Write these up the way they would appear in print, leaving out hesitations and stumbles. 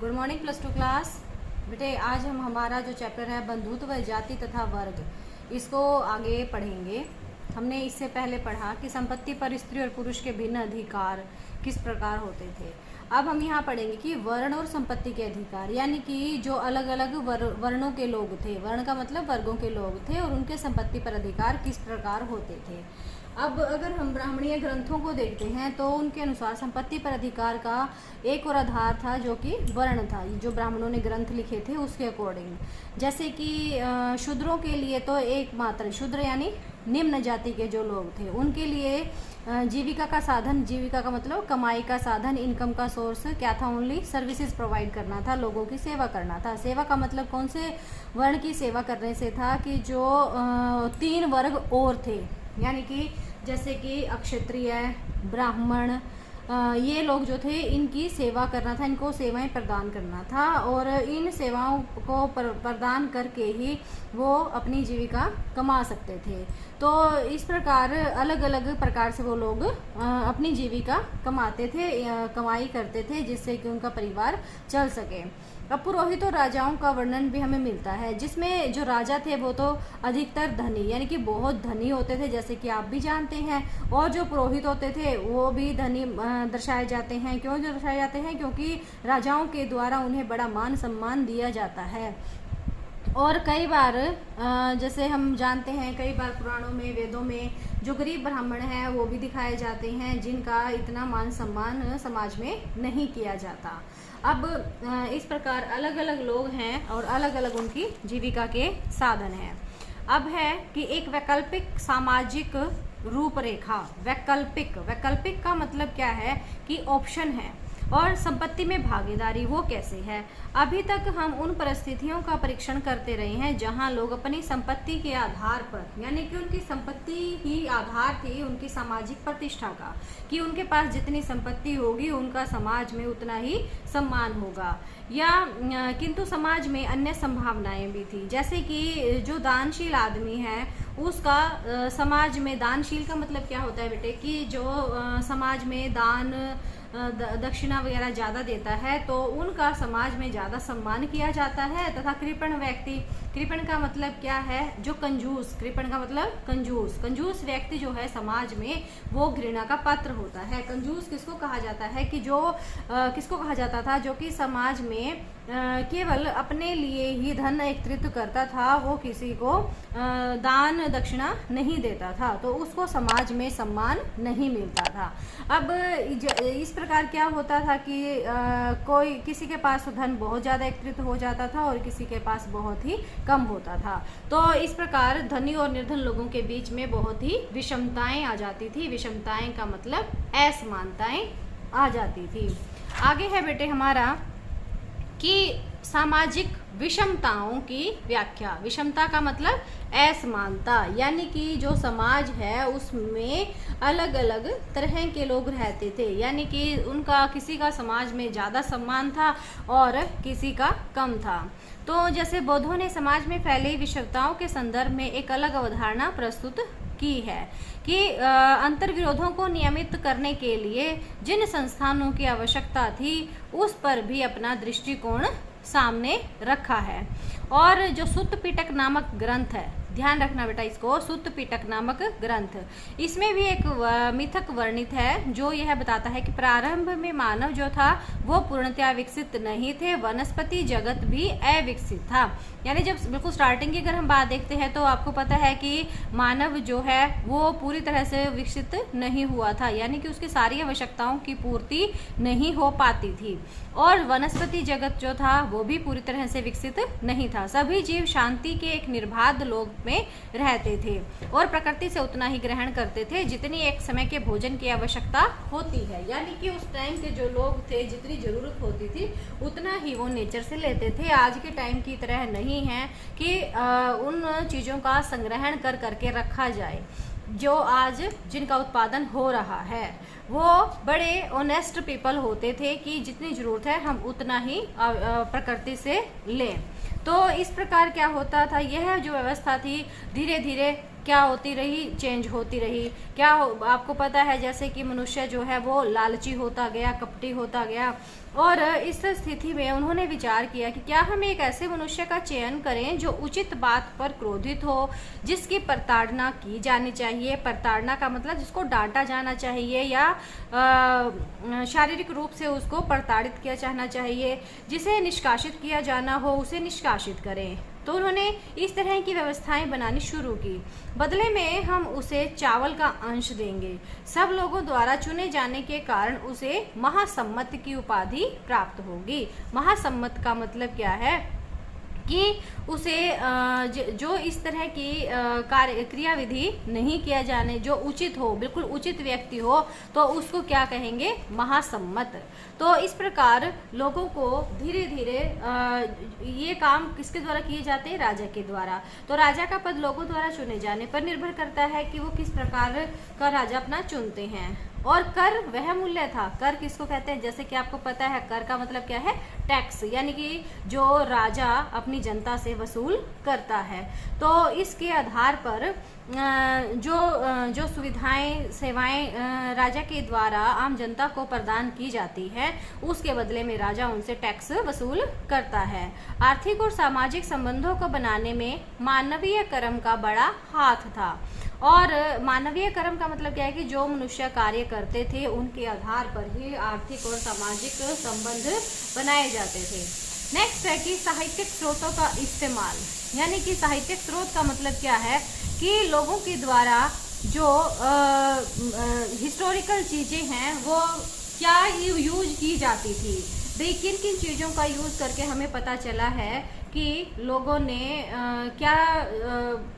Good morning plus two class. बेटे आज हम हमारा जो चैप्टर है बंधुत्व जाति तथा वर्ग, इसको आगे पढ़ेंगे। हमने इससे पहले पढ़ा कि संपत्ति पर स्त्री और पुरुष के भिन्न अधिकार किस प्रकार होते थे। अब हम यहाँ पढ़ेंगे कि वर्ण और संपत्ति के अधिकार, यानी कि जो अलग अलग वर्णों के लोग थे, वर्ण का मतलब वर्गों के लोग थे, और उनके संपत्ति पर अधिकार किस प्रकार होते थे। अब अगर हम ब्राह्मणीय ग्रंथों को देखते हैं तो उनके अनुसार संपत्ति पर अधिकार का एक और आधार था जो कि वर्ण था। जो ब्राह्मणों ने ग्रंथ लिखे थे उसके अकॉर्डिंग, जैसे कि शूद्रों के लिए तो एकमात्र शूद्र यानी निम्न जाति के जो लोग थे उनके लिए जीविका का साधन, जीविका का मतलब कमाई का साधन, इनकम का सोर्स क्या था? ओनली सर्विसेज प्रोवाइड करना था, लोगों की सेवा करना था। सेवा का मतलब कौन से वर्ण की सेवा करने से था कि जो 3 वर्ग और थे, यानी कि जैसे कि अक्षत्रिय, ब्राह्मण, ये लोग जो थे इनकी सेवा करना था, इनको सेवाएं प्रदान करना था, और इन सेवाओं को प्रदान करके ही वो अपनी जीविका कमा सकते थे। तो इस प्रकार अलग अलग प्रकार से वो लोग अपनी जीविका कमाते थे, कमाई करते थे, जिससे कि उनका परिवार चल सके। अब पुरोहित और राजाओं का वर्णन भी हमें मिलता है, जिसमें जो राजा थे वो तो अधिकतर धनी यानी कि बहुत धनी होते थे, जैसे कि आप भी जानते हैं, और जो पुरोहित होते थे वो भी धनी दर्शाए जाते हैं। क्यों दर्शाए जाते हैं? क्योंकि राजाओं के द्वारा उन्हें बड़ा मान सम्मान दिया जाता है। और कई बार जैसे हम जानते हैं, कई बार पुराणों में, वेदों में जो गरीब ब्राह्मण हैं वो भी दिखाए जाते हैं, जिनका इतना मान सम्मान समाज में नहीं किया जाता। अब इस प्रकार अलग अलग लोग हैं और अलग अलग उनकी जीविका के साधन हैं। अब है कि एक वैकल्पिक सामाजिक रूपरेखा। वैकल्पिक का मतलब क्या है कि ऑप्शन है, और संपत्ति में भागीदारी वो कैसे है। अभी तक हम उन परिस्थितियों का परीक्षण करते रहे हैं जहां लोग अपनी संपत्ति के आधार पर, यानी कि उनकी संपत्ति ही आधार थी उनकी सामाजिक प्रतिष्ठा का, कि उनके पास जितनी संपत्ति होगी उनका समाज में उतना ही सम्मान होगा, या किंतु समाज में अन्य संभावनाएं भी थी। जैसे कि जो दानशील आदमी है उसका समाज में, दानशील का मतलब क्या होता है बेटे कि जो समाज में दान दक्षिणा वगैरह ज़्यादा देता है तो उनका समाज में ज़्यादा सम्मान किया जाता है। तथा कृपण व्यक्ति, कृपण का मतलब क्या है? जो कंजूस, कृपण का मतलब कंजूस व्यक्ति जो है समाज में वो घृणा का पात्र होता है। कंजूस किसको कहा जाता है कि जो किसको कहा जाता था? जो कि समाज में केवल अपने लिए ही धन एकत्रित करता था, वो किसी को दान दक्षिणा नहीं देता था, तो उसको समाज में सम्मान नहीं मिलता था। अब इस प्रकार क्या होता था कि कोई किसी के पास धन बहुत ज़्यादा एकत्रित हो जाता था और किसी के पास बहुत ही कम होता था। तो इस प्रकार धनी और निर्धन लोगों के बीच में बहुत ही विषमताएं आ जाती थी। विषमताएं का मतलब असमानताएं आ जाती थी। आगे है बेटे हमारा कि सामाजिक विषमताओं की व्याख्या। विषमता का मतलब असमानता, यानी कि जो समाज है उसमें अलग अलग तरह के लोग रहते थे, यानी कि उनका किसी का समाज में ज़्यादा सम्मान था और किसी का कम था। तो जैसे बौद्धों ने समाज में फैली विषमताओं के संदर्भ में एक अलग अवधारणा प्रस्तुत की है कि अंतर्विरोधों को नियमित करने के लिए जिन संस्थानों की आवश्यकता थी उस पर भी अपना दृष्टिकोण सामने रखा है। और जो सुत्त पिटक नामक ग्रंथ है, ध्यान रखना बेटा इसको, सुत्त पिटक नामक ग्रंथ, इसमें भी एक मिथक वर्णित है जो यह बताता है कि प्रारंभ में मानव जो था वो पूर्णतया विकसित नहीं थे, वनस्पति जगत भी अविकसित था। यानी जब बिल्कुल स्टार्टिंग की अगर हम बात देखते हैं तो आपको पता है कि मानव जो है वो पूरी तरह से विकसित नहीं हुआ था, यानी कि उसकी सारी आवश्यकताओं की पूर्ति नहीं हो पाती थी, और वनस्पति जगत जो था वो भी पूरी तरह से विकसित नहीं था। सभी जीव शांति के एक निर्बाध लोक में रहते थे और प्रकृति से उतना ही ग्रहण करते थे जितनी एक समय के भोजन की आवश्यकता होती है, यानी कि उस टाइम के जो लोग थे जितनी जरूरत होती थी उतना ही वो नेचर से लेते थे। आज के टाइम की तरह नहीं है कि उन चीज़ों का संग्रहण कर करके रखा जाए। जो आज जिनका उत्पादन हो रहा है वो बड़े ऑनेस्ट पीपल होते थे कि जितनी ज़रूरत है हम उतना ही प्रकृति से लें। तो इस प्रकार क्या होता था, यह जो व्यवस्था थी धीरे धीरे क्या होती रही, चेंज होती रही। आपको पता है जैसे कि मनुष्य जो है वो लालची होता गया, कपटी होता गया, और इस स्थिति में उन्होंने विचार किया कि क्या हम एक ऐसे मनुष्य का चयन करें जो उचित बात पर क्रोधित हो, जिसकी प्रताड़ना की जानी चाहिए। प्रताड़ना का मतलब जिसको डांटा जाना चाहिए या शारीरिक रूप से उसको प्रताड़ित किया जाना चाहिए, जिसे निष्कासित किया जाना हो उसे निष्कासित करें। तो उन्होंने इस तरह की व्यवस्थाएं बनानी शुरू की। बदले में हम उसे चावल का अंश देंगे। सब लोगों द्वारा चुने जाने के कारण उसे महासम्मत की उपाधि प्राप्त होगी। महासम्मत का मतलब क्या है कि उसे जो इस तरह की कार्य क्रियाविधि नहीं किया जाने, जो उचित हो, बिल्कुल उचित व्यक्ति हो, तो उसको क्या कहेंगे, महासम्मत। तो इस प्रकार लोगों को धीरे धीरे ये काम किसके द्वारा किए जाते हैं, राजा के द्वारा। तो राजा का पद लोगों द्वारा चुने जाने पर निर्भर करता है कि वो किस प्रकार का राजा अपना चुनते हैं। और कर वह मूल्य था। कर किसको कहते हैं, जैसे कि आपको पता है कर का मतलब क्या है, टैक्स, यानी कि जो राजा अपनी जनता से वसूल करता है। तो इसके आधार पर जो सुविधाएं, सेवाएं राजा के द्वारा आम जनता को प्रदान की जाती है, उसके बदले में राजा उनसे टैक्स वसूल करता है। आर्थिक और सामाजिक संबंधों को बनाने में मानवीय कर्म का बड़ा हाथ था। और मानवीय कर्म का मतलब क्या है कि जो मनुष्य कार्य करते थे उनके आधार पर ही आर्थिक और सामाजिक संबंध बनाए जाते थे। नेक्स्ट है कि साहित्यिक स्रोतों का इस्तेमाल, यानी कि साहित्यिक स्रोत का मतलब क्या है कि लोगों के द्वारा जो हिस्टोरिकल चीजें हैं वो क्या यूज की जाती थी। भाई किन किन चीज़ों का यूज़ करके हमें पता चला है कि लोगों ने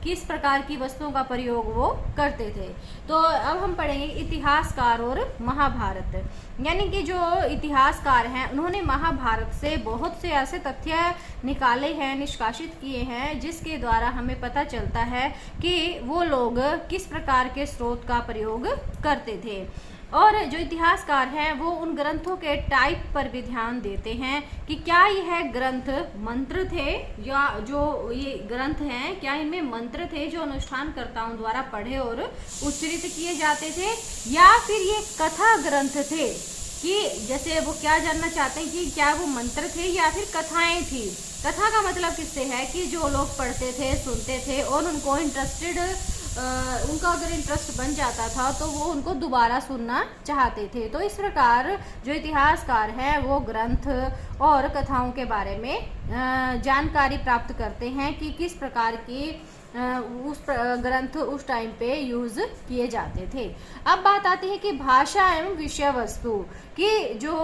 किस प्रकार की वस्तुओं का प्रयोग वो करते थे। तो अब हम पढ़ेंगे इतिहासकार और महाभारत। यानी कि जो इतिहासकार हैं उन्होंने महाभारत से बहुत से ऐसे तथ्य निकाले हैं, निष्कासित किए हैं, जिसके द्वारा हमें पता चलता है कि वो लोग किस प्रकार के स्रोत का प्रयोग करते थे। और जो इतिहासकार हैं वो उन ग्रंथों के टाइप पर भी ध्यान देते हैं कि क्या यह ग्रंथ मंत्र थे, या जो ये ग्रंथ हैं क्या इनमें मंत्र थे जो अनुष्ठानकर्ताओं द्वारा पढ़े और उच्चरित किए जाते थे, या फिर ये कथा ग्रंथ थे। कि जैसे वो क्या जानना चाहते हैं कि क्या वो मंत्र थे या फिर कथाएं थी। कथा का मतलब किससे है कि जो लोग पढ़ते थे, सुनते थे और उनको उनका अगर इंटरेस्ट बन जाता था तो वो उनको दोबारा सुनना चाहते थे। तो इस प्रकार जो इतिहासकार हैं वो ग्रंथ और कथाओं के बारे में जानकारी प्राप्त करते हैं कि किस प्रकार की उस ग्रंथ उस टाइम पे यूज किए जाते थे। अब बात आती है कि भाषा एवं विषय वस्तु कि जो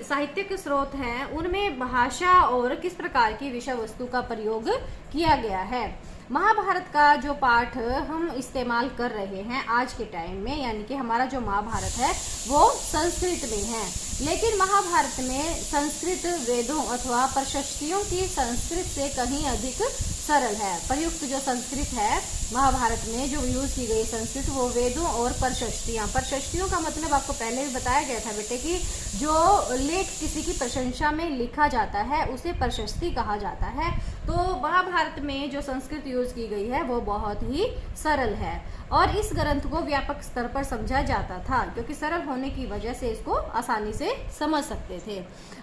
साहित्यिक स्रोत हैं उनमें भाषा और किस प्रकार की विषय वस्तु का प्रयोग किया गया है। महाभारत का जो पाठ हम इस्तेमाल कर रहे हैं आज के टाइम में, यानी कि हमारा जो महाभारत है वो संस्कृत में है, लेकिन महाभारत में संस्कृत वेदों अथवा प्रशस्तियों की संस्कृत से कहीं अधिक सरल है। प्रयुक्त जो संस्कृत है महाभारत में जो यूज की गई संस्कृत वो वेदों और प्रशस्तियों का मतलब आपको पहले भी बताया गया था बेटे कि जो लेख किसी की प्रशंसा में लिखा जाता है उसे प्रशस्ति कहा जाता है। तो महाभारत में जो संस्कृत यूज की गई है वो बहुत ही सरल है और इस ग्रंथ को व्यापक स्तर पर समझा जाता था क्योंकि सरल होने की वजह से इसको आसानी से समझ सकते थे।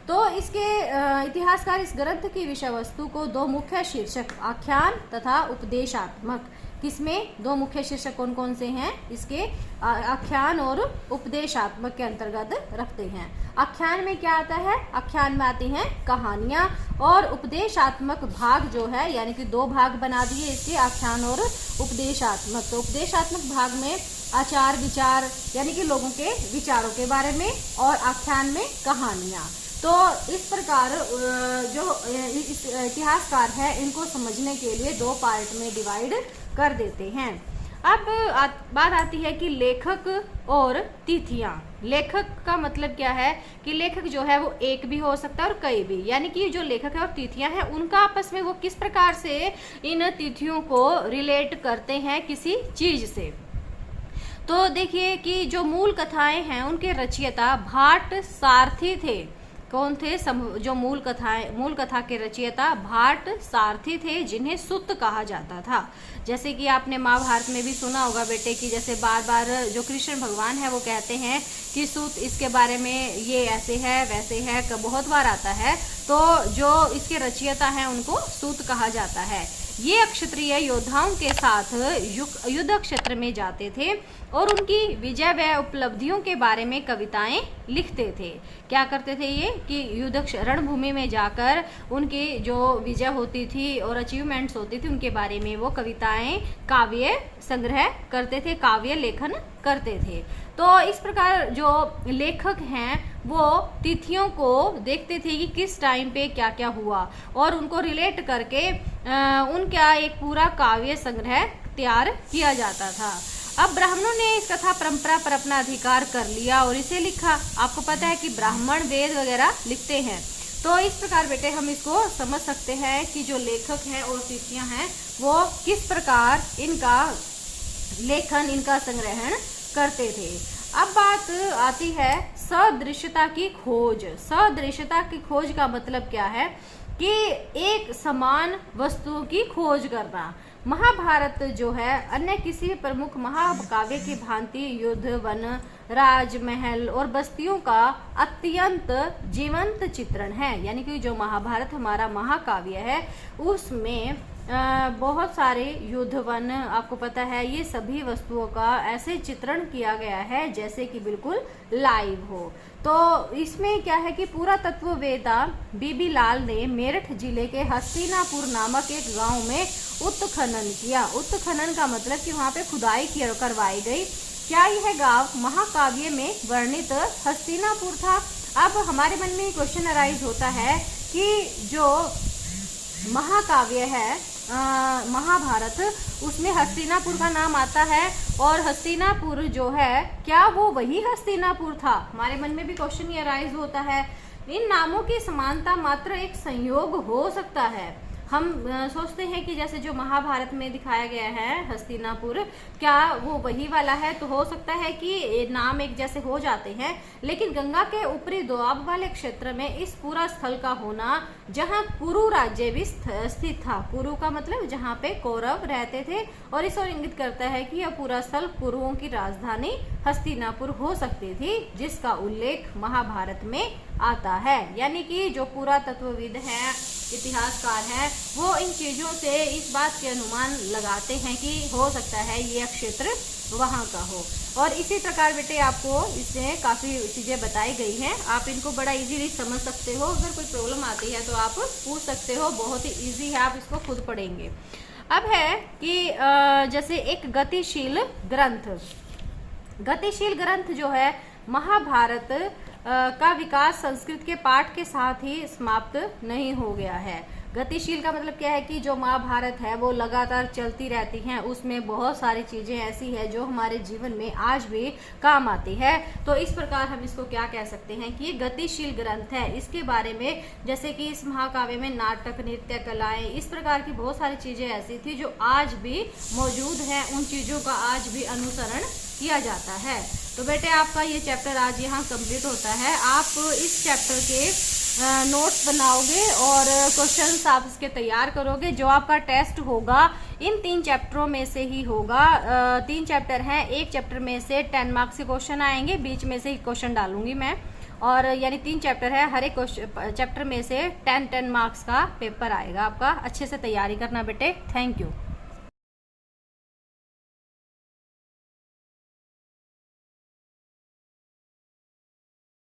तो इसके इतिहासकार इस ग्रंथ की विषय वस्तु को दो मुख्य शीर्षक आख्यान तथा उपदेशात्मक, किसमें दो मुख्य शीर्षक कौन कौन से हैं, इसके आख्यान और उपदेशात्मक के अंतर्गत रखते हैं। आख्यान में क्या आता है, आख्यान में आती हैं कहानियां और उपदेशात्मक भाग जो है यानी कि दो भाग बना दिए इसके, आख्यान और उपदेशात्मक। तो उपदेशात्मक भाग में आचार विचार यानी कि लोगों के विचारों के बारे में और आख्यान में कहानियां। तो इस प्रकार जो इतिहासकार है इनको समझने के लिए दो पार्ट में डिवाइड कर देते हैं। अब बात आती है कि लेखक और तिथियां। लेखक का मतलब क्या है कि लेखक जो है वो एक भी हो सकता है और कई भी, यानी कि जो लेखक है और तिथियां हैं उनका आपस में वो किस प्रकार से इन तिथियों को रिलेट करते हैं किसी चीज से। तो देखिए कि जो मूल कथाएं हैं उनके रचयिता भाट सारथी थे। कौन थे? जो मूल कथा के रचयिता भाट सारथी थे, जिन्हें सुत कहा जाता था। जैसे कि आपने महाभारत में भी सुना होगा बेटे कि जैसे बार बार जो कृष्ण भगवान है वो कहते हैं कि सुत, इसके बारे में ये ऐसे है वैसे है, बहुत बार आता है। तो जो इसके रचयिता हैं उनको सूत कहा जाता है। ये अक्षत्रिय योद्धाओं के साथ युद्ध क्षेत्र में जाते थे और उनकी विजय व उपलब्धियों के बारे में कविताएं लिखते थे। क्या करते थे ये कि युद्ध रणभूमि में जाकर उनकी जो विजय होती थी और अचीवमेंट्स होती थी उनके बारे में वो कविताएं, काव्य संग्रह करते थे, काव्य लेखन करते थे। तो इस प्रकार जो लेखक हैं वो तिथियों को देखते थे कि किस टाइम पे क्या क्या हुआ और उनको रिलेट करके उनका एक पूरा काव्य संग्रह तैयार किया जाता था। अब ब्राह्मणों ने इस कथा परंपरा पर अपना अधिकार कर लिया और इसे लिखा। आपको पता है कि ब्राह्मण वेद वगैरह लिखते हैं। तो इस प्रकार बेटे हम इसको समझ सकते हैं कि जो लेखक हैं और तिथियां हैं वो किस प्रकार इनका लेखन, इनका संग्रहण करते थे। अब बात आती है सदृश्यता की खोज। सदृश्यता की खोज का मतलब क्या है कि एक समान वस्तुओं की खोज करना। महाभारत जो है अन्य किसी प्रमुख महाकाव्य की भांति युद्ध, वन, राजमहल और बस्तियों का अत्यंत जीवंत चित्रण है। यानी कि जो महाभारत हमारा महाकाव्य है उसमें बहुत सारे युद्ध, वन, आपको पता है ये सभी वस्तुओं का ऐसे चित्रण किया गया है जैसे कि बिल्कुल लाइव हो। तो इसमें क्या है कि पूरा तत्ववेत्ता बीबी लाल ने मेरठ जिले के हस्तिनापुर नामक एक गांव में उत्खनन किया। उत्खनन का मतलब कि वहां पे खुदाई करवाई गई। क्या यह गांव महाकाव्य में वर्णित हस्तिनापुर था? अब हमारे मन में क्वेश्चन अराइज होता है कि जो महाकाव्य है महाभारत, उसमें हस्तिनापुर का नाम आता है और हस्तिनापुर जो है क्या वो वही हस्तिनापुर था? हमारे मन में भी क्वेश्चन ये अराइज होता है। इन नामों की समानता मात्र एक संयोग हो सकता है। हम सोचते हैं कि जैसे जो महाभारत में दिखाया गया है हस्तिनापुर, क्या वो वही वाला है? तो हो सकता है कि नाम एक जैसे हो जाते हैं, लेकिन गंगा के ऊपरी दोआब वाले क्षेत्र में इस पूरा स्थल का होना, जहां कुरु राज्य भी स्थित था। कुरु का मतलब जहां पे कौरव रहते थे, और इस ओर इंगित करता है कि यह पूरा स्थल कुरुओं की राजधानी हस्तिनापुर हो सकती थी, जिसका उल्लेख महाभारत में आता है। यानी कि जो पुरातत्वविद हैं, इतिहासकार हैं, वो इन चीजों से इस बात के अनुमान लगाते हैं कि हो सकता है ये क्षेत्र वहां का हो। और इसी प्रकार बेटे आपको इसमें काफी चीजें बताई गई हैं, आप इनको बड़ा इजीली समझ सकते हो। अगर कोई प्रॉब्लम आती है तो आप पूछ सकते हो, बहुत ही इजी है, आप इसको खुद पढ़ेंगे। अब है कि जैसे एक गतिशील ग्रंथ, गतिशील ग्रंथ जो है महाभारत का विकास संस्कृत के पाठ के साथ ही समाप्त नहीं हो गया है। गतिशील का मतलब क्या है कि जो महाभारत है वो लगातार चलती रहती हैं, उसमें बहुत सारी चीजें ऐसी है जो हमारे जीवन में आज भी काम आती है। तो इस प्रकार हम इसको क्या कह सकते हैं कि ये गतिशील ग्रंथ है। इसके बारे में जैसे कि इस महाकाव्य में नाटक, नृत्य, कलाएं, इस प्रकार की बहुत सारी चीजें ऐसी थी जो आज भी मौजूद हैं, उन चीजों का आज भी अनुसरण किया जाता है। तो बेटे आपका ये चैप्टर आज यहाँ कंप्लीट होता है। आप इस चैप्टर के नोट्स बनाओगे और क्वेश्चंस आप इसके तैयार करोगे। जो आपका टेस्ट होगा इन 3 चैप्टरों में से ही होगा। 3 चैप्टर हैं, एक चैप्टर में से 10 मार्क्स के क्वेश्चन आएंगे, बीच में से ही क्वेश्चन डालूंगी मैं, और यानी 3 चैप्टर है, हर एक चैप्टर में से 10 मार्क्स का पेपर आएगा आपका। अच्छे से तैयारी करना बेटे। Thank you.